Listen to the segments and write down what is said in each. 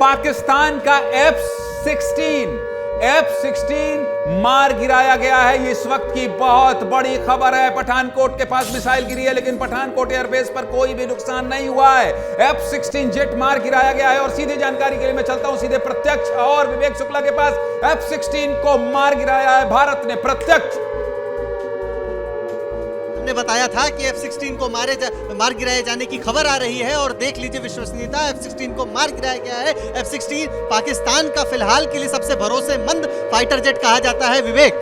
पाकिस्तान का F-16 मार गिराया गया है। ये इस वक्त की बहुत बड़ी खबर है। पठानकोट के पास मिसाइल गिरी है, लेकिन पठानकोट एयरबेस पर कोई भी नुकसान नहीं हुआ है। F-16 जेट मार गिराया गया है। और सीधी जानकारी के लिए मैं चलता हूं सीधे प्रत्यक्ष और विवेक शुक्ला के पास। F-16 को मार गिराया है भारत ने प्रत्यक्ष। ने बताया था कि F-16 को मार गिराए जाने की खबर आ रही है, और देख लीजिए विश्वसनीयता, F-16 को मार गिराया गया है। F-16 पाकिस्तान का फिलहाल के लिए सबसे भरोसेमंद फाइटर जेट कहा जाता है। विवेक,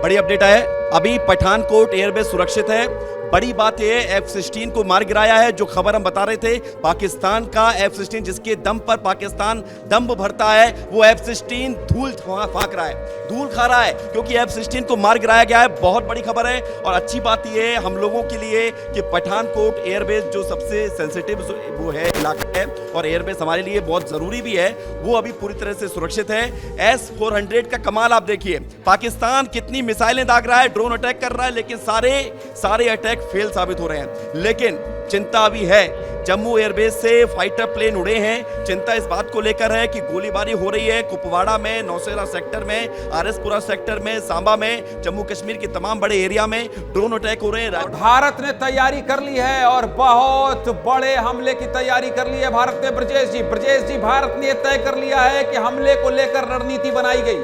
बड़ी अपडेट है। अभी पठानकोट एयरबेस सुरक्षित है। बड़ी बात यह है, F-16 को मार गिराया है। जो खबर हम बता रहे थे, पाकिस्तान का F-16 जिसके दम पर पाकिस्तान दम भरता है, वो F-16 धूल फांक रहा है, धूल खा रहा है, क्योंकि F-16 को मार गिराया गया है। बहुत बड़ी खबर है। और अच्छी बात यह है हम लोगों के लिए कि पठानकोट एयरबेस जो सबसे सेंसिटिव वो है इलाका है, और एयरबेस हमारे लिए बहुत जरूरी भी है, वो अभी पूरी तरह से सुरक्षित है। S-400 का कमाल आप देखिए, पाकिस्तान कितनी मिसाइलें दाग रहा है, ड्रोन अटैक कर रहा है, लेकिन सारे अटैक फेल साबित हो रहे हैं। लेकिन चिंता अभी है। जम्मू एयरबेस से फाइटर प्लेन उड़े हैं। चिंता इस बात को लेकर है कि गोलीबारी हो रही है कुपवाड़ा में, नौशेरा सेक्टर में, आरएसपुरा सेक्टर में, सांबा में, जम्मू कश्मीर के तमाम बड़े एरिया में ड्रोन अटैक हो रहे हैं। भारत ने तैयारी कर ली है और बहुत बड़े हमले की तैयारी कर ली है भारत ने। ब्रजेश जी, भारत ने तय कर लिया है कि हमले को लेकर रणनीति बनाई गई,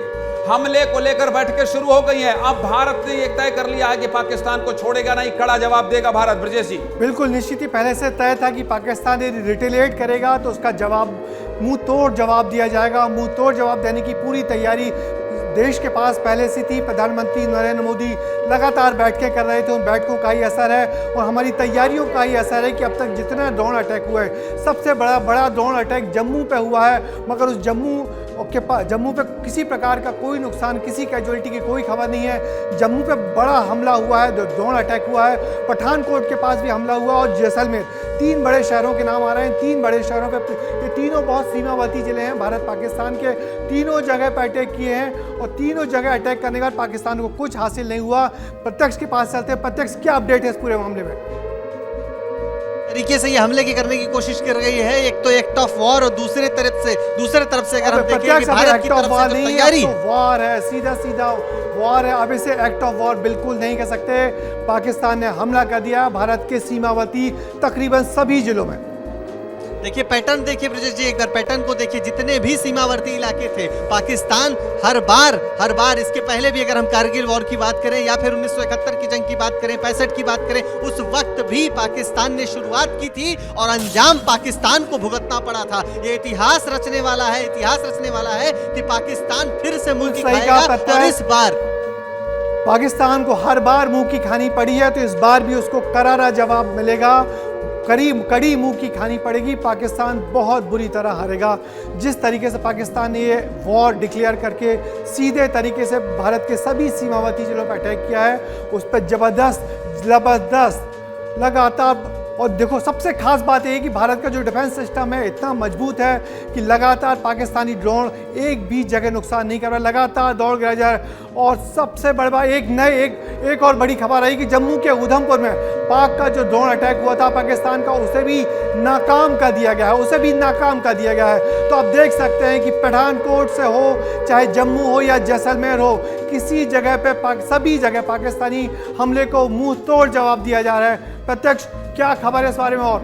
हमले को लेकर बैठकें शुरू हो गई हैं। अब भारत ने ये तय कर लिया है कि पाकिस्तान को छोड़ेगा नहीं, कड़ा जवाब देगा भारत। ब्रजेश जी, बिल्कुल निश्चित ही पहले से तय था कि पाकिस्तान यदि रिटेलिएट करेगा तो उसका जवाब मुंह तोड़ जवाब दिया जाएगा। मुंह तोड़ जवाब देने की पूरी तैयारी देश के पास पहले से थी। प्रधानमंत्री नरेंद्र मोदी लगातार बैठकें कर रहे थे, उन बैठकों का ही असर है और हमारी तैयारियों का ही असर है कि अब तक जितना ड्रोन अटैक हुआ है, सबसे बड़ा ड्रोन अटैक जम्मू पे हुआ है, मगर उस जम्मू पे किसी प्रकार का कोई नुकसान, किसी कैजुअलिटी की कोई खबर नहीं है। जम्मू पे बड़ा हमला हुआ है, ड्रोन अटैक हुआ है, पठानकोट के पास भी हमला हुआ और जैसलमेर, 3 बड़े शहरों के नाम आ रहे हैं। 3 बड़े शहरों पे, ये तीनों बहुत सीमावर्ती जिले हैं भारत पाकिस्तान के। तीनों जगह पर अटैक किए हैं और तीनों जगह अटैक करने के बाद पाकिस्तान को कुछ हासिल नहीं हुआ। प्रत्यक्ष के पास चलते हैं। प्रत्यक्ष, क्या अपडेट है इस पूरे मामले में? तरीके से ये हमले की करने की कोशिश कर रही है। एक तो एक्ट ऑफ वॉर और दूसरे तरफ से अगर हम देखें कि भारत की तरफ से जो तैयारी वॉर है, सीधा वॉर है। अब इसे एक्ट ऑफ वॉर बिल्कुल नहीं कह सकते। पाकिस्तान ने हमला कर दिया भारत के सीमावर्ती तकरीबन सभी जिलों में। देखिए पैटर्न, देखिए ब्रजेश जी, एक बार पैटर्न को देखिए। जितने भी सीमावर्ती इलाके थे, पाकिस्तान हर बार इसके पहले भी अगर हम कारगिल वॉर की बात करें या फिर 1971 की जंग की बात करें, 65 की बात करें, उस वक्त भी पाकिस्तान ने शुरुआत की थी और अंजाम पाकिस्तान को भुगतना पड़ा था। ये इतिहास रचने वाला है कि पाकिस्तान फिर से मुंह की खाएगा। और इस बार पाकिस्तान को हर बार मुंह की खानी पड़ी है, तो इस बार भी उसको करारा जवाब मिलेगा। कड़ी मुंह की खानी पड़ेगी। पाकिस्तान बहुत बुरी तरह हारेगा। जिस तरीके से पाकिस्तान ने ये वॉर डिक्लेयर करके सीधे तरीके से भारत के सभी सीमावर्ती जिलों पर अटैक किया है, उस पर जबरदस्त लगातार। और देखो, सबसे खास बात यह है कि भारत का जो डिफेंस सिस्टम है इतना मजबूत है कि लगातार पाकिस्तानी ड्रोन एक भी जगह नुकसान नहीं कर रहा, लगातार दौड़ गिरा जा रहा है। और सबसे बड़ी बात, एक और बड़ी खबर आई कि जम्मू के उधमपुर में पाक का जो ड्रोन अटैक हुआ था पाकिस्तान का, उसे भी नाकाम कर दिया गया है। तो आप देख सकते हैं कि पठानकोट से हो, चाहे जम्मू हो या जैसलमेर हो, किसी जगह पे सभी जगह पाकिस्तानी हमले को मुंह तोड़ जवाब दिया जा रहा है। प्रत्यक्ष, क्या खबर है इस बारे में? और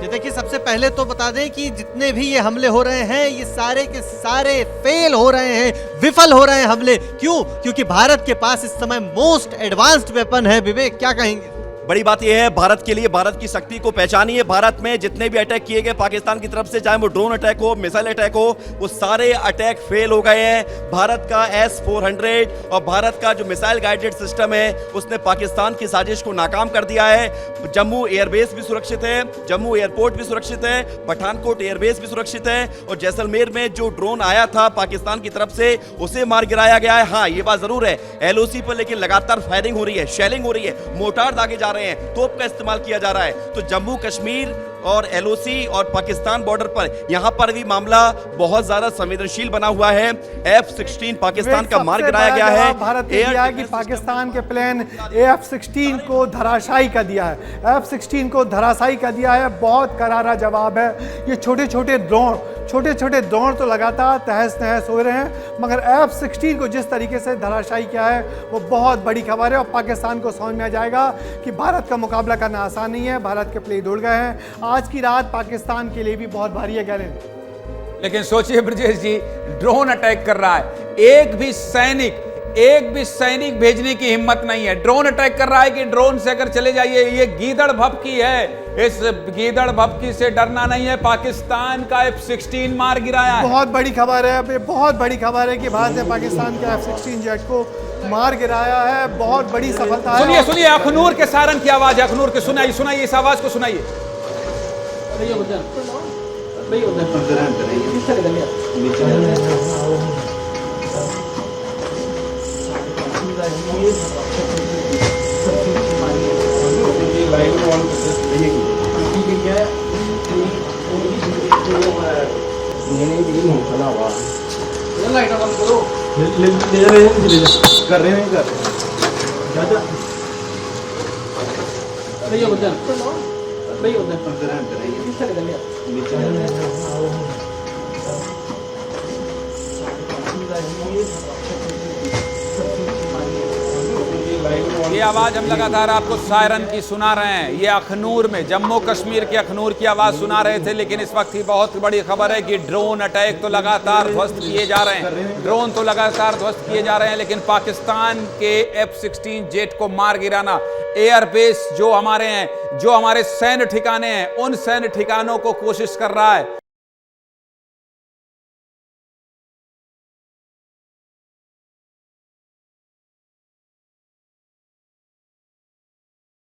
ये देखिए, सबसे पहले तो बता दें कि जितने भी ये हमले हो रहे हैं, ये सारे के सारे फेल हो रहे हैं, विफल हो रहे हैं हमले। क्यों? क्योंकि भारत के पास इस समय मोस्ट एडवांस्ड वेपन है। विवेक, क्या कहेंगे? बड़ी बात यह है, भारत के लिए भारत की शक्ति को पहचानिए। भारत में जितने भी अटैक किए गए पाकिस्तान की तरफ से, चाहे वो ड्रोन अटैक हो, मिसाइल अटैक हो, वो सारे अटैक फेल हो गए हैं। भारत का S-400 और भारत का जो मिसाइल गाइडेड सिस्टम है, उसने पाकिस्तान की साजिश को नाकाम कर दिया है। जम्मू एयरबेस भी सुरक्षित है, जम्मू एयरपोर्ट भी सुरक्षित है, पठानकोट एयरबेस भी सुरक्षित है, और जैसलमेर में जो ड्रोन आया था पाकिस्तान की तरफ से, उसे मार गिराया गया है। हाँ, ये बात जरूर है, LOC पर लेकिन लगातार फायरिंग हो रही है, शेलिंग हो रही है, मोर्टार दागे जा रहे हैं, तोप का इस्तेमाल किया जा रहा है। तो जम्मू कश्मीर और LOC और पाकिस्तान बॉर्डर पर यहाँ पर भी मामला बहुत ज्यादा संवेदनशील बना हुआ है। F-16 पाकिस्तान का मार गिराया गया है। भारत ने दिया है कि पाकिस्तान के प्लेन F-16 को धराशायी कर दिया है। F-16 को धराशायी कर दिया है, बहुत करारा जवाब है। ये छोटे छोटे ड्रोन तो लगातार तहस नहस हो रहे हैं, मगर F-16 को जिस तरीके से धराशायी किया है वो बहुत बड़ी खबर है और पाकिस्तान को समझ में आ जाएगा कि भारत का मुकाबला करना आसान नहीं है। भारत के प्लेन उड़ गए हैं। आज की रात पाकिस्तान के लिए भी बहुत भारी है गैलेन। लेकिन सोचिए ब्रजेश जी, ड्रोन अटैक कर रहा है, एक भी सैनिक भेजने की हिम्मत नहीं है। ड्रोन अटैक कर रहा है कि ड्रोन से अगर चले जाइए। ये गीदड़ भभकी है, इस गीदड़ भभकी से डरना नहीं है। पाकिस्तान का F-16 मार गिराया है। बहुत बड़ी खबर है, ये बहुत बड़ी खबर है कि भारत ने पाकिस्तान के F-16 जेट को मार गिराया है। बहुत बड़ी सफलता है। सुनिए अखनूर के सारन की आवाज है, अखनूर के सुनाइए इस आवाज को सुनाइए। ये आवाज हम लगातार आपको सायरन की सुना रहे हैं। ये अखनूर में, जम्मू कश्मीर के अखनूर की आवाज सुना रहे थे। लेकिन इस वक्त की बहुत बड़ी खबर है कि ड्रोन अटैक तो लगातार ध्वस्त किए जा रहे हैं, ड्रोन तो लगातार ध्वस्त किए जा रहे हैं। लेकिन पाकिस्तान के F-16 जेट को मार गिराना, एयरबेस जो हमारे हैं, जो हमारे सैन्य ठिकाने हैं, उन सैन्य ठिकानों को कोशिश कर रहा है।